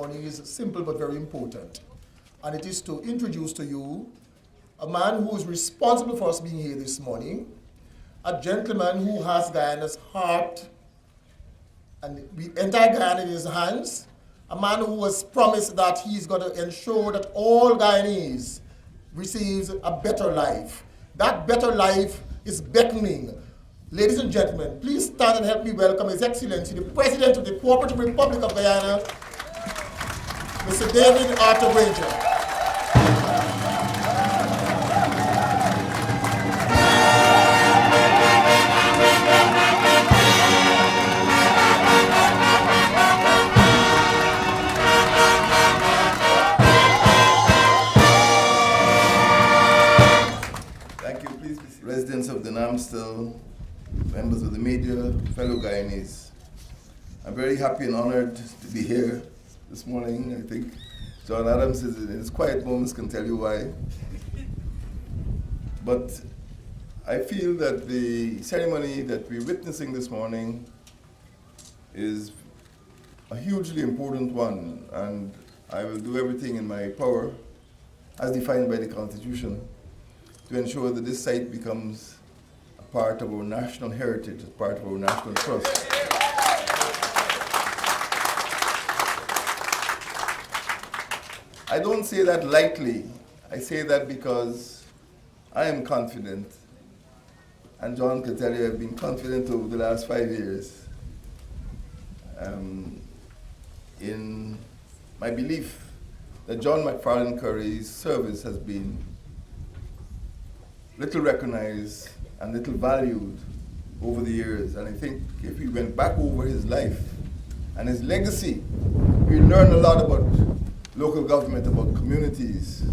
morning is simple but very important. And it is to introduce to you a man who is responsible for us being here this morning, a gentleman who has Guyana's heart and the entire Guyana in his hands, a man who has promised that he's going to ensure that all Guyanese receives a better life. That better life is beckoning. Ladies and gentlemen, please stand and help me welcome His Excellency, the President of the Cooperative Republic of Guyana, Mr. David Arthur Granger. Residents of the Amstel, members of the media, fellow Guyanese. I'm very happy and honored to be here this morning. I think John Adams in his quiet moments can tell you why. But I feel that the ceremony that we're witnessing this morning is a hugely important one, and I will do everything in my power, as defined by the Constitution, to ensure that this site becomes a part of our national heritage, a part of our national trust. I don't say that lightly. I say that because I am confident, and John can tell you I've been confident over the last 5 years in my belief that John McFarlane Corry's service has been little recognized and little valued over the years. And I think if we went back over his life and his legacy, we learn a lot about local government, about communities.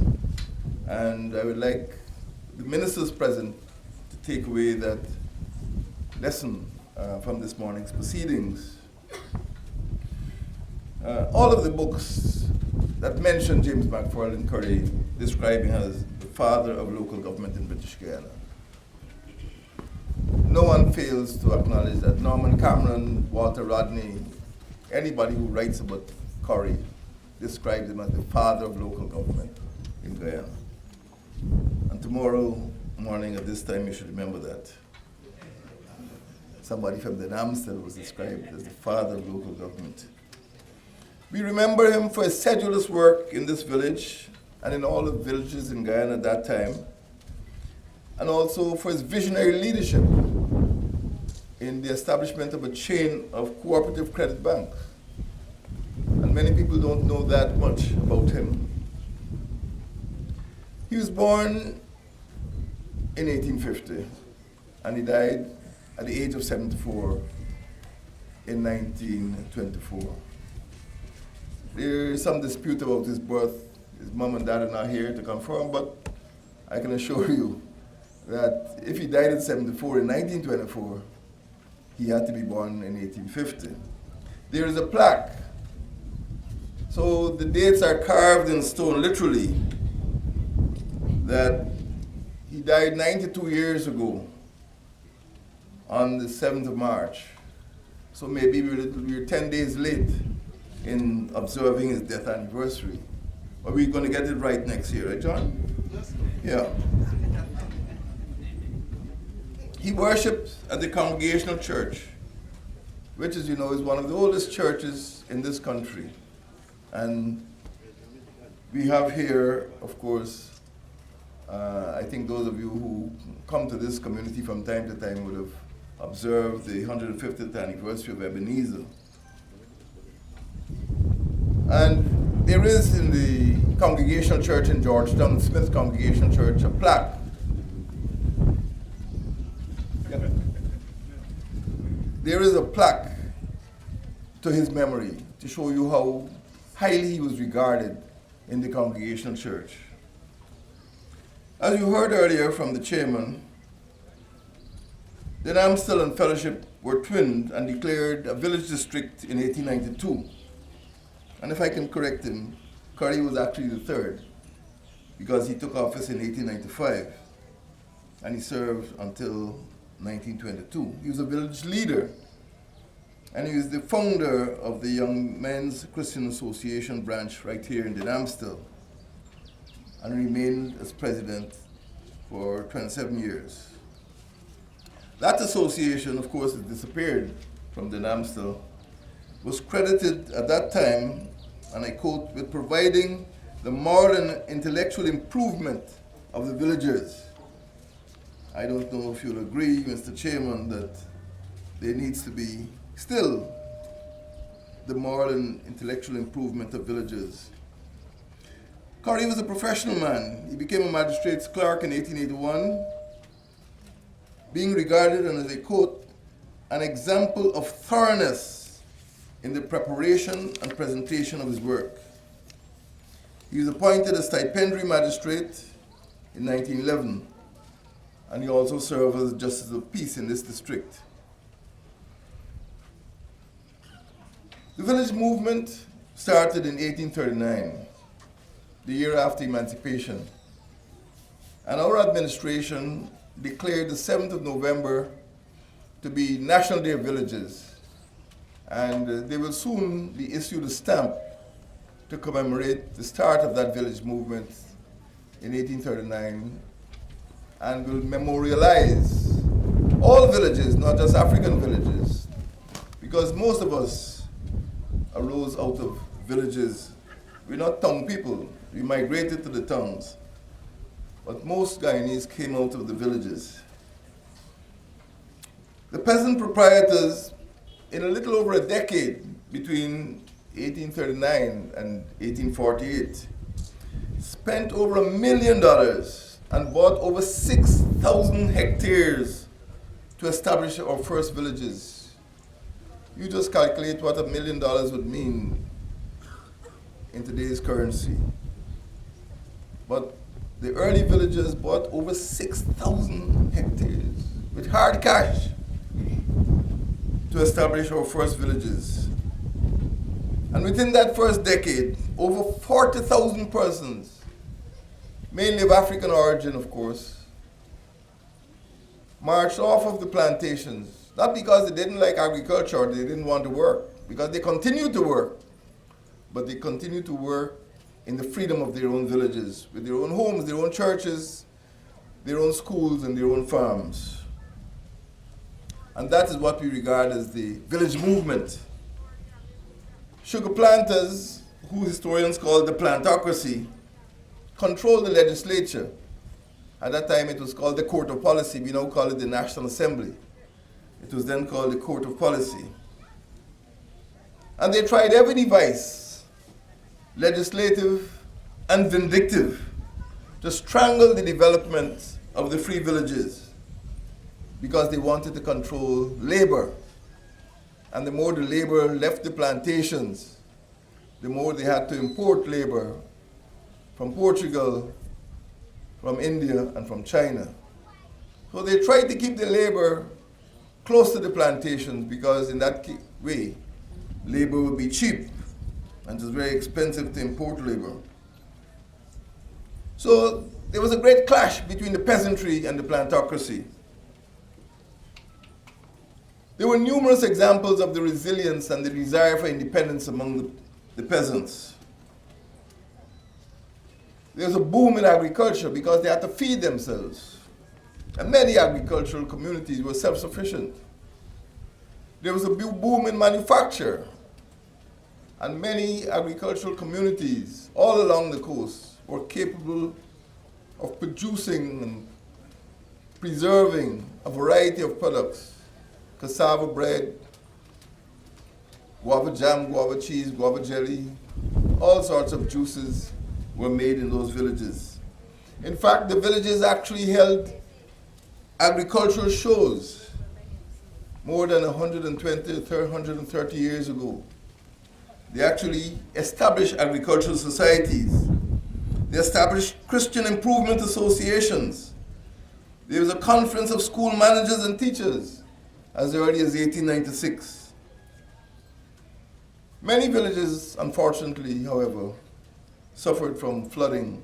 And I would like the ministers present to take away that lesson from this morning's proceedings. All of the books that mention James McFarlane Corry describe him as the father of local government in British Guyana. No one fails to acknowledge that Norman Cameron, Walter Rodney, anybody who writes about Corry describes him as the father of local government in Guyana. And tomorrow morning at this time you should remember that. Somebody from the Amstel was described as the father of local government. We remember him for his sedulous work in this village and in all the villages in Guyana at that time, and also for his visionary leadership in the establishment of a chain of cooperative credit banks. And many people don't know that much about him. He was born in 1850, and he died at the age of 74 in 1924. There is some dispute about his birth. His mom and dad are not here to confirm, but I can assure you that if he died in 74 in 1924, he had to be born in 1850. There is a plaque. So the dates are carved in stone, literally, that he died 92 years ago on the 7th of March. So maybe we're 10 days late in observing his death anniversary. But we're going to get it right next year, right, John? Yes. Yeah. He worshipped at the Congregational Church, which, as you know, is one of the oldest churches in this country. And we have here, of course, I think those of you who come to this community from time to time would have observed the 150th anniversary of Ebenezer. And there is in the Congregational Church in Georgetown, Smith Congregational Church, a plaque. There is a plaque to his memory to show you how highly he was regarded in the Congregational Church. As you heard earlier from the chairman, the Amstel and Fellowship were twinned and declared a village district in 1892. And if I can correct him, Corry was actually the third, because he took office in 1895 and he served until 1922. He was a village leader And he was the founder of the Young Men's Christian Association branch right here in Amstel, and remained as president for 27 years. That association, of course, has disappeared from Amstel, was credited at that time, and I quote, with providing the moral and intellectual improvement of the villagers. I don't know if you'll agree, Mr. Chairman, that there needs to be still the moral and intellectual improvement of villagers. Corry was a professional man. He became a magistrate's clerk in 1881, being regarded as a, quote, an example of thoroughness in the preparation and presentation of his work. He was appointed a stipendiary magistrate in 1911, and he also served as Justice of Peace in this district. The village movement started in 1839, the year after emancipation, and our administration declared the 7th of November to be National Day of Villages, and they will soon be issued a stamp to commemorate the start of that village movement in 1839, and will memorialize all villages, not just African villages, because most of us arose out of villages. We're not town people. We migrated to the towns. But most Guyanese came out of the villages. The peasant proprietors, in a little over a decade, between 1839 and 1848, spent over $1 million and bought over 6,000 hectares to establish our first villages. You just calculate what $1 million would mean in today's currency. But the early villagers bought over 6,000 hectares with hard cash to establish our first villages. And within that first decade, over 40,000 persons, mainly of African origin, of course, marched off of the plantations. Not because they didn't like agriculture or they didn't want to work, because they continued to work, but they continued to work in the freedom of their own villages, with their own homes, their own churches, their own schools, and their own farms. And that is what we regard as the village movement. Sugar planters, who historians call the plantocracy, controlled the legislature. At that time it was called the Court of Policy. We now call it the National Assembly. It was then called the Court of Policy. And they tried every device, legislative and vindictive, to strangle the development of the free villages because they wanted to control labor. And the more the labor left the plantations, the more they had to import labor from Portugal, from India, and from China. So they tried to keep the labor close to the plantations because in that way, labor would be cheap and it was very expensive to import labor. So there was a great clash between the peasantry and the plantocracy. There were numerous examples of the resilience and the desire for independence among the peasants. There was a boom in agriculture because they had to feed themselves. And many agricultural communities were self-sufficient. There was a boom in manufacture. And many agricultural communities all along the coast were capable of producing and preserving a variety of products. Cassava bread, guava jam, guava cheese, guava jelly, all sorts of juices were made in those villages. In fact, the villages actually held agricultural shows more than 130 years ago. They actually established agricultural societies. They established Christian improvement associations. There was a conference of school managers and teachers as early as 1896. Many villages, unfortunately, however, suffered from flooding,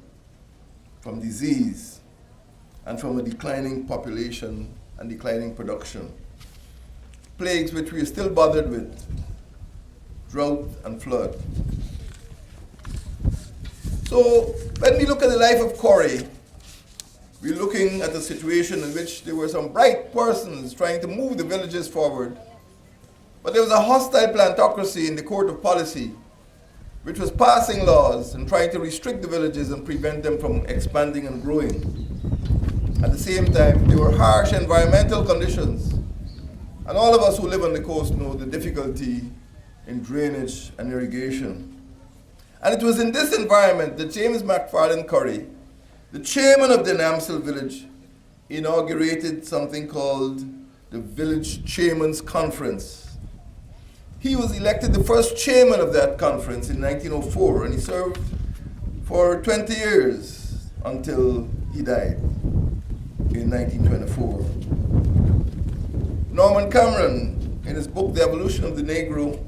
from disease, and from a declining population and declining production. plagues which we are still bothered with, drought and flood. So when we look at the life of Corry, we're looking at a situation in which there were some bright persons trying to move the villages forward, but there was a hostile plantocracy in the court of policy which was passing laws and trying to restrict the villages and prevent them from expanding and growing. At the same time, there were harsh environmental conditions, and all of us who live on the coast know the difficulty in drainage and irrigation. And it was in this environment that James McFarlane Corry, the chairman of the Amstel village, inaugurated something called the Village Chairman's Conference. He was elected the first chairman of that conference in 1904, and he served for 20 years until he died in 1924. Norman Cameron, in his book, The Evolution of the Negro,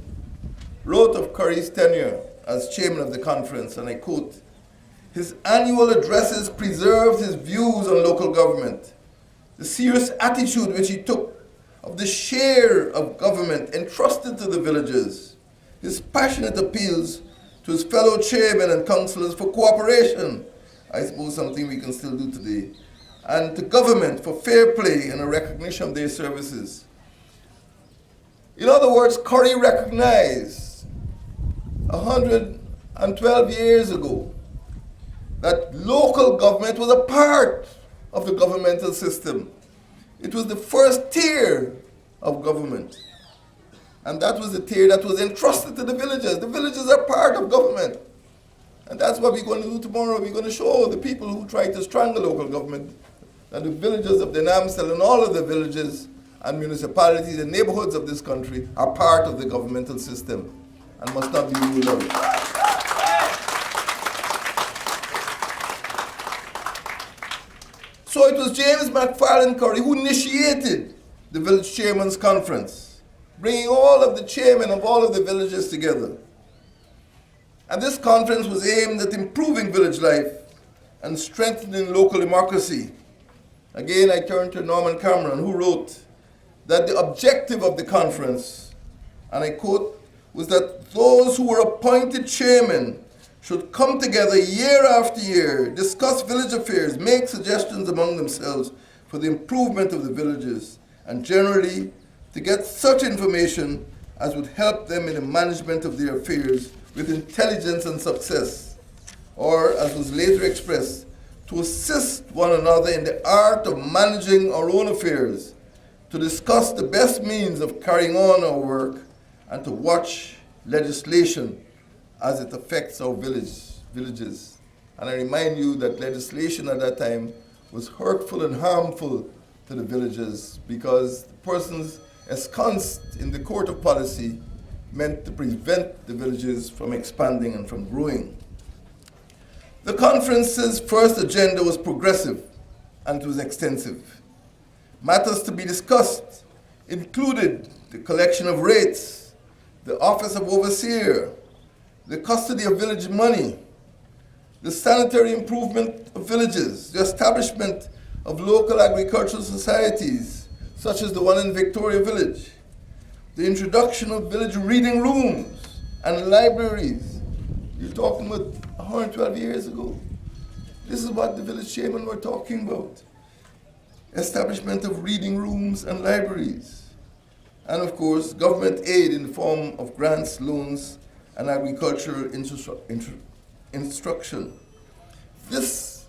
wrote of Corry's tenure as chairman of the conference, and I quote, "His annual addresses preserved his views on local government, the serious attitude which he took of the share of government entrusted to the villages, his passionate appeals to his fellow chairmen and councillors for cooperation," I suppose something we can still do today, "and to government for fair play and a recognition of their services." In other words, Corry recognized 112 years ago that local government was a part of the governmental system. It was the first tier of government. And that was the tier that was entrusted to the villages. The villages are part of government. And that's what we're going to do tomorrow. We're going to show the people who try to strangle local government that the villages of the Amstel and all of the villages and municipalities and neighborhoods of this country are part of the governmental system and must not be ruled out. So it was James McFarlane Corry who initiated the Village Chairman's Conference, bringing all of the chairmen of all of the villages together. And this conference was aimed at improving village life and strengthening local democracy. Again, I turn to Norman Cameron, who wrote that the objective of the conference, and I quote, was that those who were appointed chairmen should come together year after year, discuss village affairs, make suggestions among themselves for the improvement of the villages, and generally to get such information as would help them in the management of their affairs with intelligence and success, or, as was later expressed, to assist one another in the art of managing our own affairs, to discuss the best means of carrying on our work, and to watch legislation as it affects our villages. And I remind you that legislation at that time was hurtful and harmful to the villages because the persons ensconced in the court of policy meant to prevent the villages from expanding and from growing. The conference's first agenda was progressive and it was extensive. Matters to be discussed included the collection of rates, the office of overseer, the custody of village money, the sanitary improvement of villages, the establishment of local agricultural societies, such as the one in Victoria Village, the introduction of village reading rooms and libraries. You're talking about 112 years ago. This is what the village chairmen were talking about. Establishment of reading rooms and libraries. And of course, government aid in the form of grants, loans, and agricultural instruction. This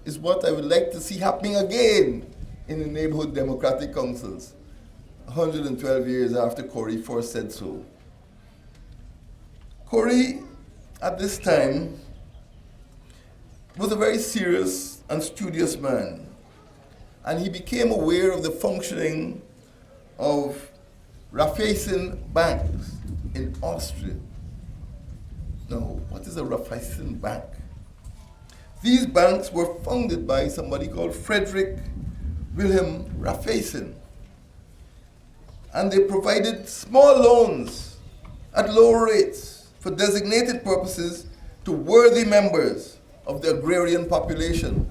is what I would like to see happening again in the neighborhood democratic councils, 112 years after Corry first said so. Corry, at this time, was a very serious and studious man, and he became aware of the functioning of Raiffeisen banks in Austria. Now, what is a Raiffeisen bank? These banks were founded by somebody called Frederick Wilhelm Raiffeisen, and they provided small loans at low rates for designated purposes to worthy members of the agrarian population.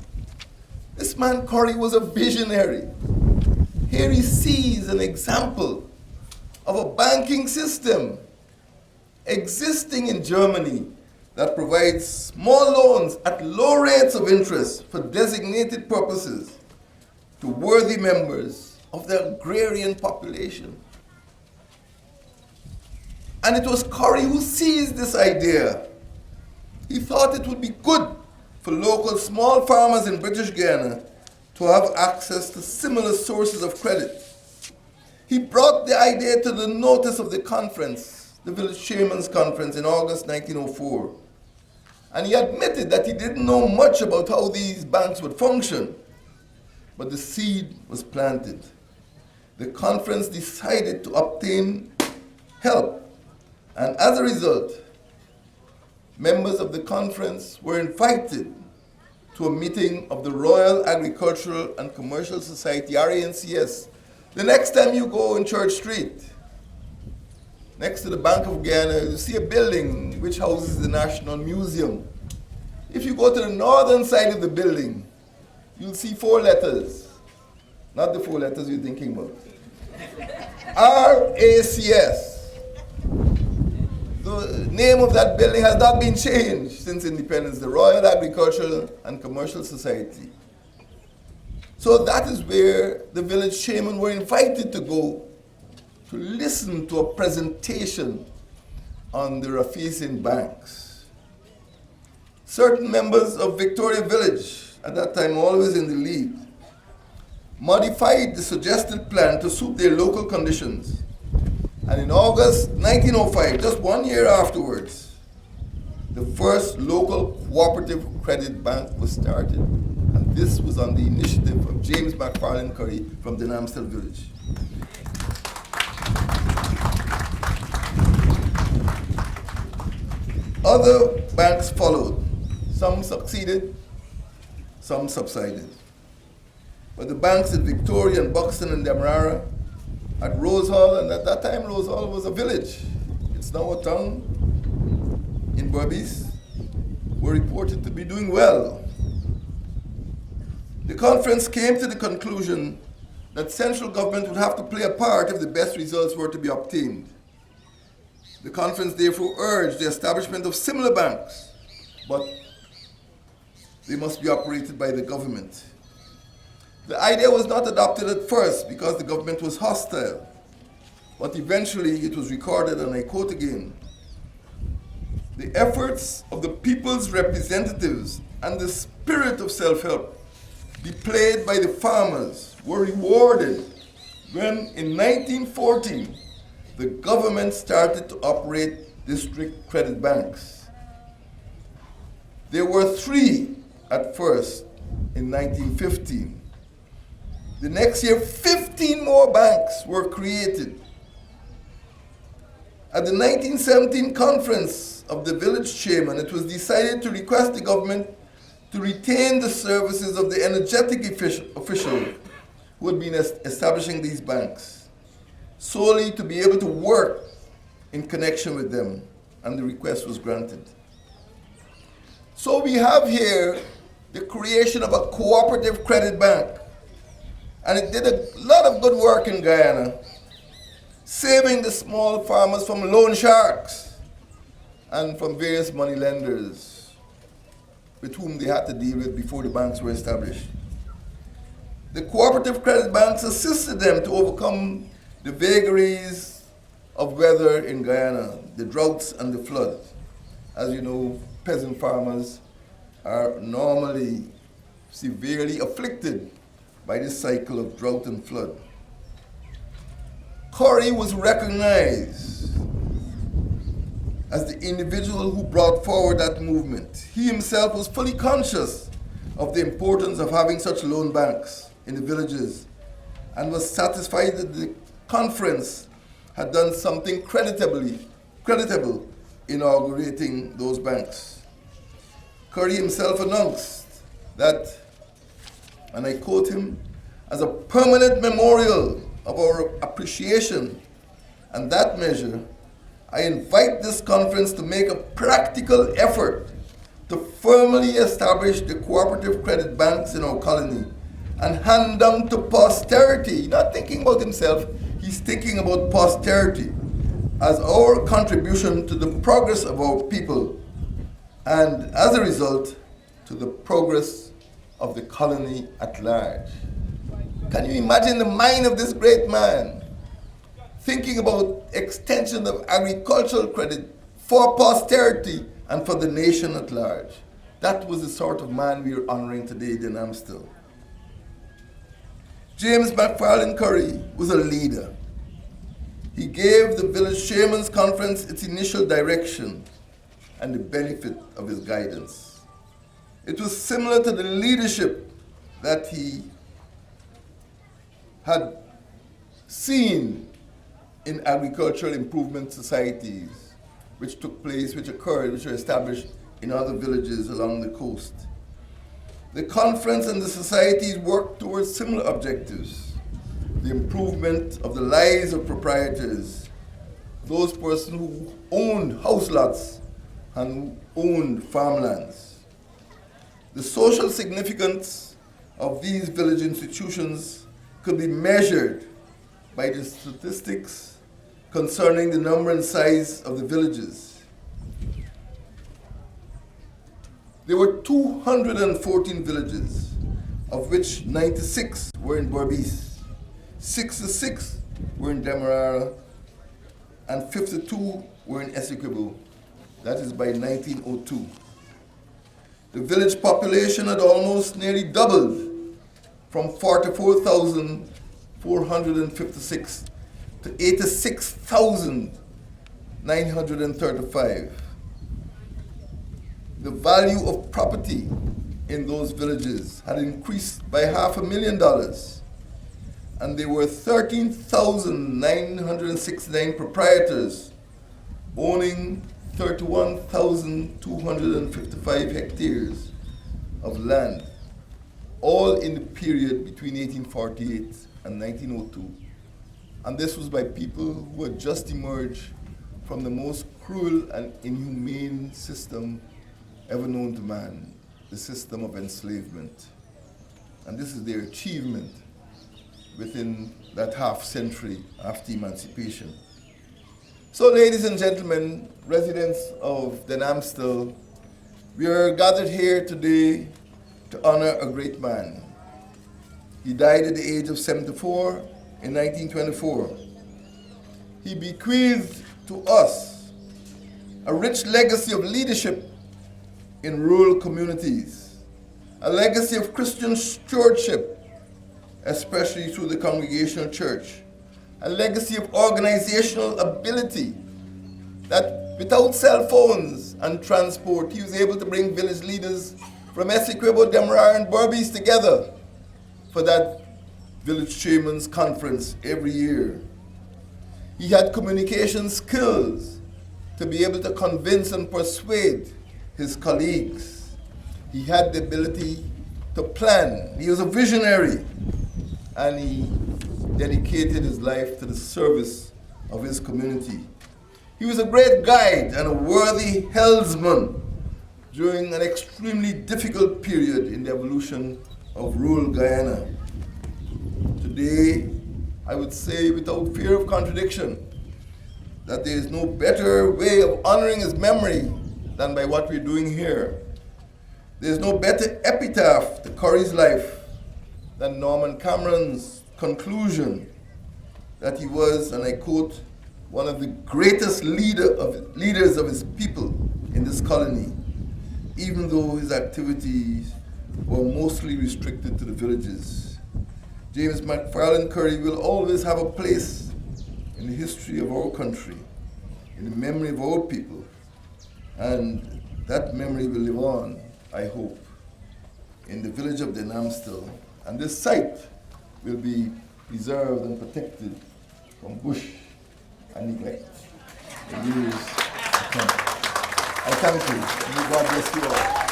This man Corry was a visionary. Here he sees an example of a banking system existing in Germany that provides small loans at low rates of interest for designated purposes to worthy members of the agrarian population. And it was Corry who seized this idea. He thought it would be good for local small farmers in British Guiana to have access to similar sources of credit. He brought the idea to the notice of the conference, the village chairman's conference in August 1904. And he admitted that he didn't know much about how these banks would function, but the seed was planted. The conference decided to obtain help, and as a result, members of the conference were invited to a meeting of the Royal Agricultural and Commercial Society, RANCS. The next time you go in Church Street, next to the Bank of Guyana, you see a building which houses the National Museum. If you go to the northern side of the building, you'll see 4 letters. Not the 4 letters you're thinking about. RACS. The name of that building has not been changed since independence, the Royal Agricultural and Commercial Society. So that is where the village chairmen were invited to go to listen to a presentation on the Rafisin banks. Certain members of Victoria Village, at that time always in the lead, modified the suggested plan to suit their local conditions. And in August 1905, just 1 year afterwards, the first local cooperative credit bank was started. And this was on the initiative of James McFarlane Corry from the Amstel village. Other banks followed. Some succeeded, some subsided. But the banks in Victoria and Buxton and Demerara, at Rose Hall, and at that time Rose Hall was a village. It's now a town in Berbice, were reported to be doing well. The conference came to the conclusion that central government would have to play a part if the best results were to be obtained. The conference therefore urged the establishment of similar banks, but they must be operated by the government. The idea was not adopted at first because the government was hostile, but eventually it was recorded, and I quote again, "The efforts of the people's representatives and the spirit of self-help displayed by the farmers were rewarded when in 1914 the government started to operate district credit banks. There were 3 at first in 1915. The next year, 15 more banks were created. At the 1917 conference of the village chairman, it was decided to request the government to retain the services of the energetic official who had been establishing these banks, solely to be able to work in connection with them, and the request was granted. So we have here the creation of a cooperative credit bank, and it did a lot of good work in Guyana, saving the small farmers from loan sharks and from various money lenders with whom they had to deal with before the banks were established. The cooperative credit banks assisted them to overcome the vagaries of weather in Guyana, the droughts and the floods. As you know, peasant farmers are normally severely afflicted by this cycle of drought and flood. Corry was recognized as the individual who brought forward that movement. He himself was fully conscious of the importance of having such loan banks in the villages and was satisfied that the conference had done something creditable inaugurating those banks. Corry himself announced that, and I quote him, "As a permanent memorial of our appreciation and that measure, I invite this conference to make a practical effort to firmly establish the cooperative credit banks in our colony and hand down to posterity," not thinking about himself, He's thinking about posterity as our contribution to the progress of our people, and as a result, to the progress of the colony at large. Can you imagine the mind of this great man thinking about extension of agricultural credit for posterity and for the nation at large? That was the sort of man we are honoring today in Amstel. James McFarlane Corry was a leader. He gave the village Shaman's Conference its initial direction and the benefit of his guidance. It was similar to the leadership that he had seen in agricultural improvement societies, which took place, which occurred, which were established in other villages along the coast. The conference and the societies worked towards similar objectives: the improvement of the lives of proprietors, those persons who owned house lots and who owned farmlands. The social significance of these village institutions could be measured by the statistics concerning the number and size of the villages. There were 214 villages, of which 96 were in Berbice, 66 were in Demerara, and 52 were in Essequibo. That is by 1902. The village population had almost nearly doubled from 44,456 to 86,935. The value of property in those villages had increased by $500,000, and there were 13,969 proprietors owning 31,255 hectares of land, all in the period between 1848 and 1902. And this was by people who had just emerged from the most cruel and inhumane system ever known to man, the system of enslavement. And this is their achievement within that half century after emancipation. So, ladies and gentlemen, residents of Den Amstel, we are gathered here today to honor a great man. He died at the age of 74 in 1924. He bequeathed to us a rich legacy of leadership in rural communities, a legacy of Christian stewardship, especially through the Congregational Church, a legacy of organizational ability that without cell phones and transport, he was able to bring village leaders from Essequibo, Demerara, and Berbice together for that village Shaman's Conference every year. He had communication skills to be able to convince and persuade his colleagues. He had the ability to plan. He was a visionary, and he dedicated his life to the service of his community. He was a great guide and a worthy helmsman during an extremely difficult period in the evolution of rural Guyana. Today, I would say without fear of contradiction that there is no better way of honoring his memory than by what we're doing here. There's no better epitaph to Corry's life than Norman Cameron's conclusion that he was, and I quote, one of the greatest leaders of his people in this colony, even though his activities were mostly restricted to the villages. James McFarlane Corry will always have a place in the history of our country, in the memory of our people, and that memory will live on, I hope, in the village of Den Amstel. And this site will be preserved and protected from bush and neglect in years to come. I thank you. May God bless you all.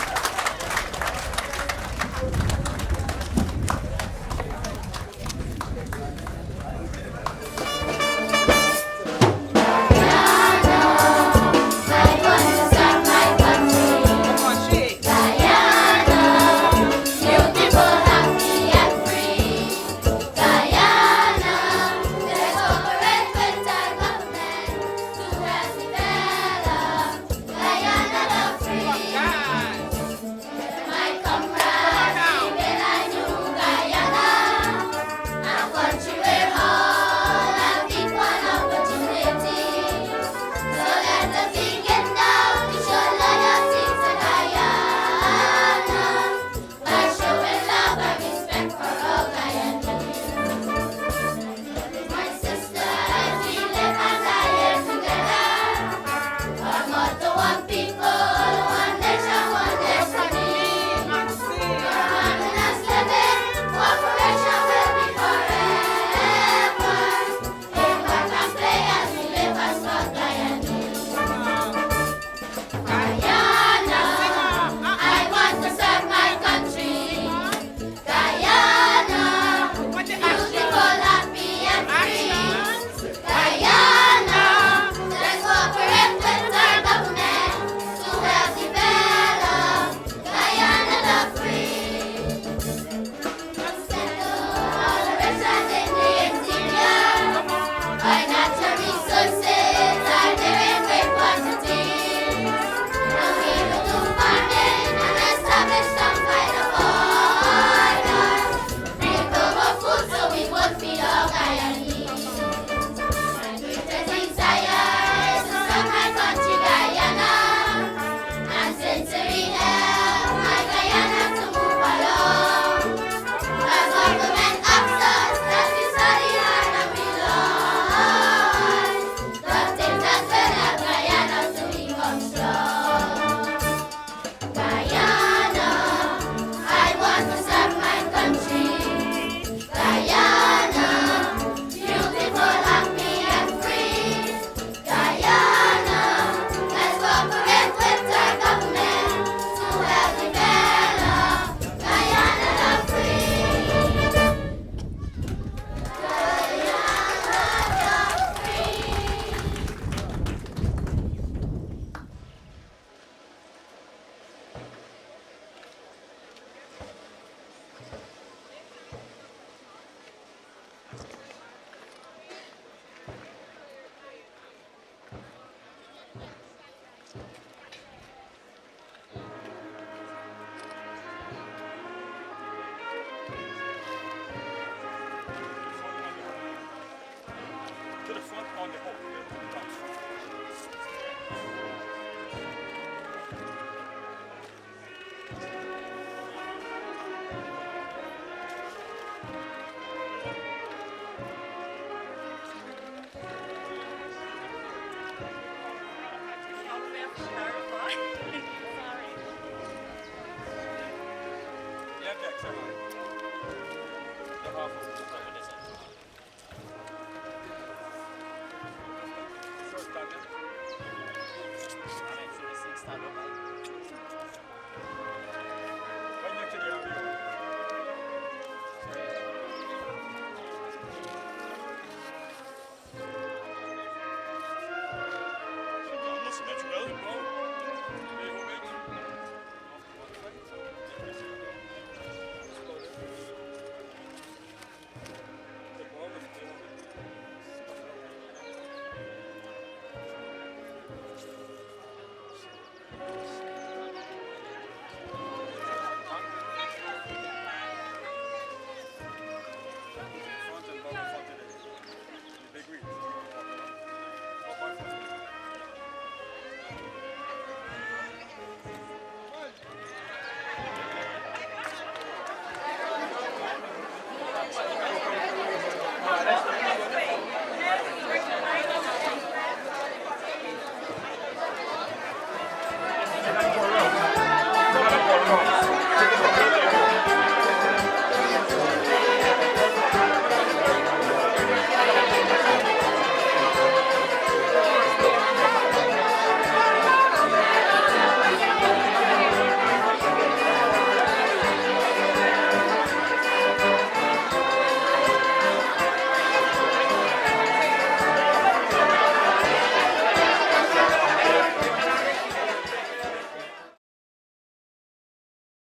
Yeah, Jack, sorry.